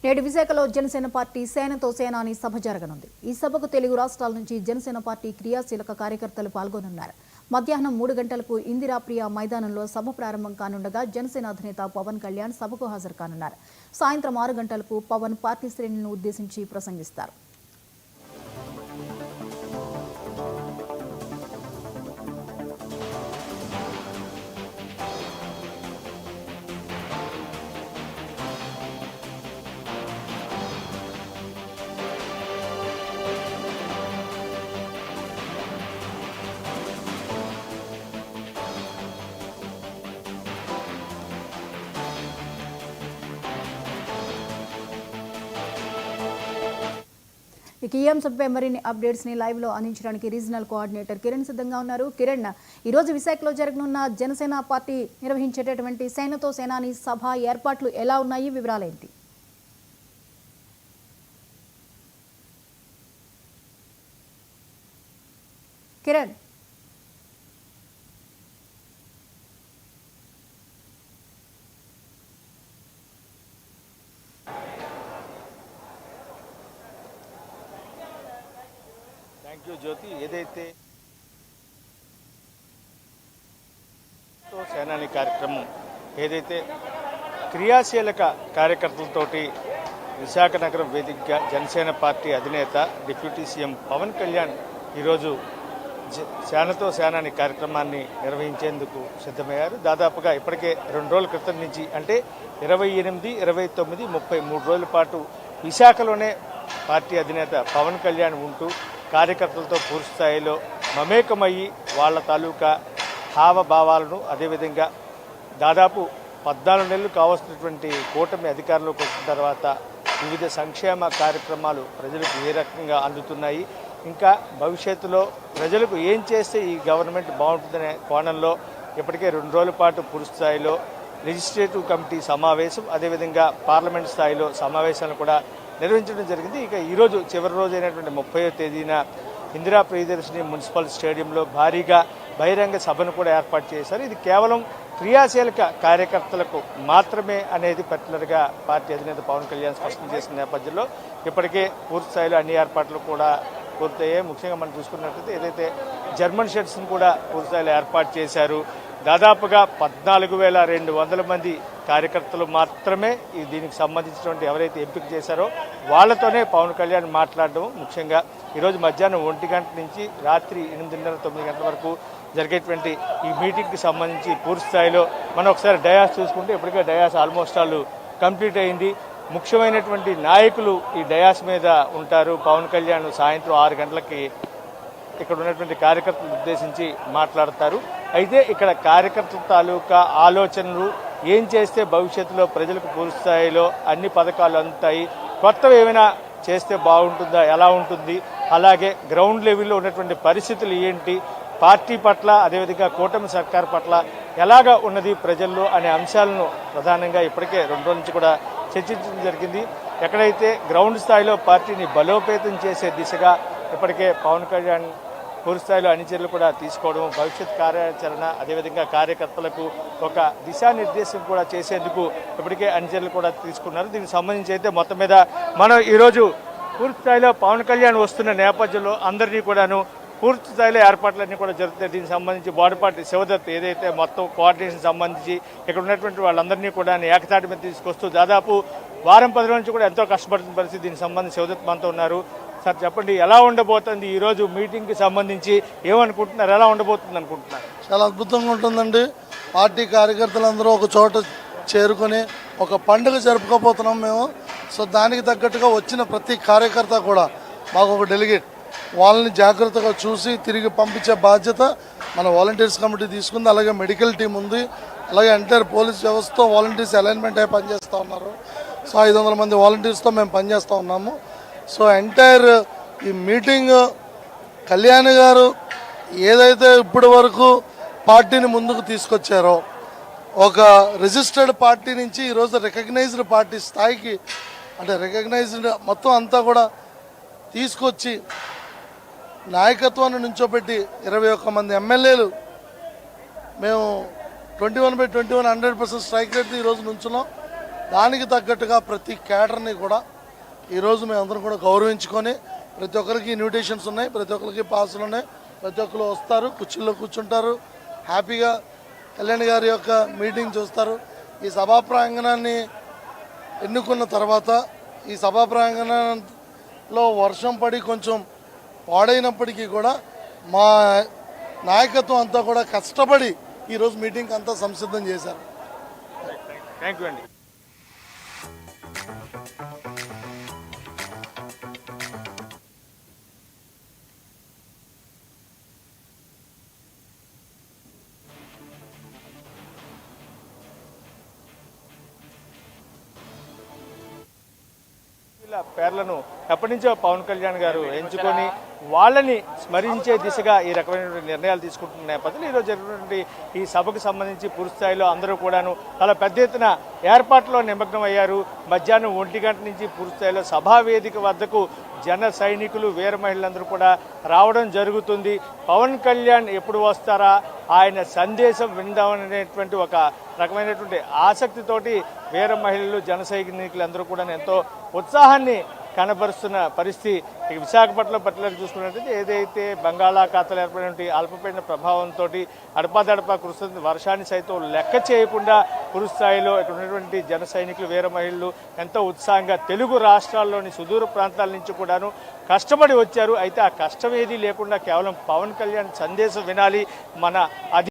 నేడు విశాఖలో జనసేన పార్టీ సేనతో సేనాని సభ జరగనుంది. ఈ సభకు తెలుగు రాష్ట్రాల నుంచి జనసేన పార్టీ క్రియాశీలక కార్యకర్తలు పాల్గొనున్నారు. మధ్యాహ్నం 3 గంటలకు ఇందిరాప్రియ మైదానంలో సభ ప్రారంభం కానుండగా జనసేన అధినేత పవన్ కళ్యాణ్ సభకు హాజరు కానున్నారు. సాయంత్రం 6 గంటలకు పవన్ పార్టీ శ్రేణులను ఉద్దేశించి ప్రసంగిస్తారు. ఇక ఈ అంశంపై మరిన్ని అప్డేట్స్ ని లైవ్ లో అందించడానికి రీజనల్ కోఆర్డినేటర్ కిరణ్ సిద్ధంగా ఉన్నారు. కిరణ్, ఈ రోజు విశాఖలో జరగనున్న జనసేన పార్టీ నిర్వహించేటటువంటి సేనతో సేనాని సభ ఏర్పాట్లు ఎలా ఉన్నాయి, వివరాలేంటి? కిరణ్, థ్యాంక్ యూ జ్యోతి. ఏదైతే సేనాని కార్యక్రమం ఏదైతే క్రియాశీలక కార్యకర్తలతోటి విశాఖ నగరం వేదికగా జనసేన పార్టీ అధినేత డిప్యూటీ సీఎం పవన్ కళ్యాణ్ ఈరోజు సేనతో సేనాని కార్యక్రమాన్ని నిర్వహించేందుకు సిద్ధమయ్యారు. దాదాపుగా ఇప్పటికే 2 రోజుల క్రితం నుంచి అంటే 28, 29, 33 రోజుల పాటు విశాఖలోనే పార్టీ అధినేత పవన్ కళ్యాణ్ ఉంటూ కార్యకర్తలతో పూర్తి స్థాయిలో మమేకమయ్యి వాళ్ళ తాలూకా హావభావాలను అదేవిధంగా దాదాపు 14 నెలలు కావస్తున్నటువంటి కూటమి అధికారంలోకి వచ్చిన తర్వాత వివిధ సంక్షేమ కార్యక్రమాలు ప్రజలకు ఏ రకంగా అందుతున్నాయి, ఇంకా భవిష్యత్తులో ప్రజలకు ఏం చేస్తే ఈ గవర్నమెంట్ బాగుంటుందనే కోణంలో ఇప్పటికే 2 రోజుల పాటు పూర్తి స్థాయిలో లెజిస్లేటివ్ కమిటీ సమావేశం అదేవిధంగా పార్లమెంట్ స్థాయిలో సమావేశాలను కూడా నిర్వహించడం జరిగింది. ఇక ఈరోజు చివరి రోజు అయినటువంటి 30వ తేదీన ఇందిరా ప్రియదర్శిని మున్సిపల్ స్టేడియంలో భారీగా బహిరంగ సభను కూడా ఏర్పాటు చేశారు. ఇది కేవలం క్రియాశీలక కార్యకర్తలకు మాత్రమే అనేది పర్టికులర్గా పార్టీ అధినేత పవన్ కళ్యాణ్ స్పష్టం చేసిన నేపథ్యంలో ఇప్పటికే పూర్తి స్థాయిలో అన్ని ఏర్పాట్లు కూడా పూర్తయ్యాయి. ముఖ్యంగా మనం చూసుకున్నట్లయితే ఏదైతే జర్మన్ షెడ్స్ను కూడా పూర్తి స్థాయిలో ఏర్పాటు చేశారు. దాదాపుగా 14,200 మంది కార్యకర్తలు మాత్రమే దీనికి సంబంధించినటువంటి ఎవరైతే ఎంపిక చేశారో వాళ్ళతోనే పవన్ కళ్యాణ్ మాట్లాడడం. ముఖ్యంగా ఈరోజు మధ్యాహ్నం 1 గంట నుంచి రాత్రి 8:30, 9 గంటల వరకు జరిగేటువంటి ఈ మీటింగ్కి సంబంధించి పూర్తి స్థాయిలో మనం ఒకసారి డయాస్ చూసుకుంటే ఇప్పటికే డయాస్ ఆల్మోస్ట్ ఆల్ కంప్లీట్ అయింది. ముఖ్యమైనటువంటి నాయకులు ఈ డయాస్ మీద ఉంటారు. పవన్ కళ్యాణ్ సాయంత్రం 6 గంటలకి ఇక్కడ ఉన్నటువంటి కార్యకర్తలను ఉద్దేశించి మాట్లాడతారు. అయితే ఇక్కడ కార్యకర్తల తాలూకా ఆలోచనలు ఏం చేస్తే భవిష్యత్తులో ప్రజలకు పూర్తి స్థాయిలో అన్ని పథకాలు అందుతాయి, కొత్తవి ఏమైనా చేస్తే బాగుంటుందా, ఎలా ఉంటుంది, అలాగే గ్రౌండ్ లెవెల్లో ఉన్నటువంటి పరిస్థితులు ఏంటి, పార్టీ పట్ల అదేవిధంగా కూటమి సర్కార్ పట్ల ఎలాగా ఉన్నది ప్రజల్లో అనే అంశాలను ప్రధానంగా ఇప్పటికే 2 రోజుల నుంచి కూడా చర్చించడం జరిగింది. ఎక్కడైతే గ్రౌండ్ స్థాయిలో పార్టీని బలోపేతం చేసే దిశగా ఇప్పటికే పవన్ కళ్యాణ్ పూర్తి స్థాయిలో అన్ని చర్యలు కూడా తీసుకోవడం, భవిష్యత్ కార్యాచరణ అదేవిధంగా కార్యకర్తలకు ఒక దిశానిర్దేశం కూడా చేసేందుకు ఇప్పటికే అన్ని చర్యలు కూడా తీసుకున్నారు. దీనికి సంబంధించి అయితే మొత్తం మీద మనం ఈరోజు పూర్తి స్థాయిలో పవన్ కళ్యాణ్ వస్తున్న నేపథ్యంలో అందరినీ కూడాను పూర్తి స్థాయిలో ఏర్పాట్లన్నీ కూడా జరుగుతాయి. దీనికి సంబంధించి బోడపాటి శివదత్ ఏదైతే మొత్తం కోఆర్డినేషన్ సంబంధించి ఇక్కడ ఉన్నటువంటి వాళ్ళందరినీ కూడా ఏకతాటి మీద తీసుకొస్తూ దాదాపు వారం 10 రోజుల నుంచి కూడా ఎంతో కష్టపడుతున్న పరిస్థితి. దీనికి సంబంధించి శివదత్ మనతో ఉన్నారు. సార్ చెప్పండి, ఎలా ఉండబోతుంది ఈరోజు మీటింగ్కి సంబంధించి, ఏమనుకుంటున్నారు, ఎలా ఉండబోతుంది అనుకుంటున్నారు? చాలా అద్భుతంగా ఉంటుందండి. పార్టీ కార్యకర్తలందరూ ఒక చోట చేరుకొని ఒక పండుగ జరుపుకోబోతున్నాం మేము. సో దానికి తగ్గట్టుగా వచ్చిన ప్రతి కార్యకర్త కూడా మాకు ఒక డెలిగేట్, వాళ్ళని జాగ్రత్తగా చూసి తిరిగి పంపించే బాధ్యత మన వాలంటీర్స్ కమిటీ తీసుకుంది. అలాగే మెడికల్ టీం ఉంది, అలాగే ఎంటైర్ పోలీస్ వ్యవస్థతో వాలంటీర్స్ అలైన్మెంట్ అయి పనిచేస్తూ ఉన్నారు. సో 500 మంది వాలంటీర్స్తో మేము పనిచేస్తూ ఉన్నాము. సో ఎంటైర్ ఈ మీటింగ్ కళ్యాణ్ గారు ఏదైతే ఇప్పటి వరకు పార్టీని ముందుకు తీసుకొచ్చారో, ఒక రిజిస్టర్డ్ పార్టీ నుంచి ఈరోజు రికగ్నైజ్డ్ పార్టీ స్థాయికి, అంటే రికగ్నైజ్డ్ మొత్తం అంతా కూడా తీసుకొచ్చి నాయకత్వాన్ని నుంచోబెట్టి 21 మంది ఎమ్మెల్యేలు మేము 21/21 100% స్ట్రైక్ రేట్ ఈరోజు నుంచున్నాం. దానికి తగ్గట్టుగా ప్రతి క్యాడర్ని కూడా ఈరోజు మేమందరం కూడా గౌరవించుకొని ప్రతి ఒక్కరికి ఇన్విటేషన్స్ ఉన్నాయి, ప్రతి ఒక్కరికి పాసులు ఉన్నాయి, ప్రతి ఒక్కరు వస్తారు, కుర్చీల్లో కూర్చుంటారు, హ్యాపీగా కళ్యాణ్ గారి యొక్క మీటింగ్ చూస్తారు. ఈ సభా ప్రాంగణాన్ని ఎన్నుకున్న తర్వాత ఈ సభా ప్రాంగణంలో వర్షం పడి కొంచెం పాడైనప్పటికీ కూడా మా నాయకత్వం అంతా కూడా కష్టపడి ఈరోజు మీటింగ్ అంతా సంసిద్ధం చేశారు. థ్యాంక్ యూ అండి. పేర్లను ఎప్పటి నుంచో పవన్ కళ్యాణ్ గారు ఎంచుకొని వాళ్ళని స్మరించే దిశగా ఈ రకమైనటువంటి నిర్ణయాలు తీసుకుంటున్న నేపథ్యంలో ఈరోజు జరిగినటువంటి ఈ సభకు సంబంధించి పూర్తి స్థాయిలో అందరూ కూడాను చాలా పెద్ద ఎత్తున ఏర్పాట్లో నిమగ్నం అయ్యారు. మధ్యాహ్నం 1 గంట నుంచి పూర్తి స్థాయిలో సభా వేదిక వద్దకు జన సైనికులు, వీర మహిళలందరూ కూడా రావడం జరుగుతుంది. పవన్ కళ్యాణ్ ఎప్పుడు వస్తారా, ఆయన సందేశం విందామనేటువంటి ఒక రకమైనటువంటి ఆసక్తితోటి వీర మహిళలు, జన సైనికులందరూ కూడా ఎంతో ఉత్సాహాన్ని కనబరుస్తున్న పరిస్థితి. ఇక విశాఖపట్నం పర్టికులర్ చూసుకున్నట్లయితే ఏదైతే బంగాళాఖాతంలో ఏర్పడినటువంటి అల్పపీడన ప్రభావంతో అడపాదడపా కురుస్తుంది, వర్షాన్ని సైతం లెక్క చేయకుండా కురుస్థాయిలో ఇక్కడ ఉన్నటువంటి జన సైనికులు, వీర మహిళలు ఎంతో ఉత్సాహంగా తెలుగు రాష్ట్రాల్లోని సుదూర ప్రాంతాల నుంచి కూడాను కష్టపడి వచ్చారు. అయితే ఆ కష్టం ఏదీ లేకుండా కేవలం పవన్ కళ్యాణ్ సందేశం వినాలి, మన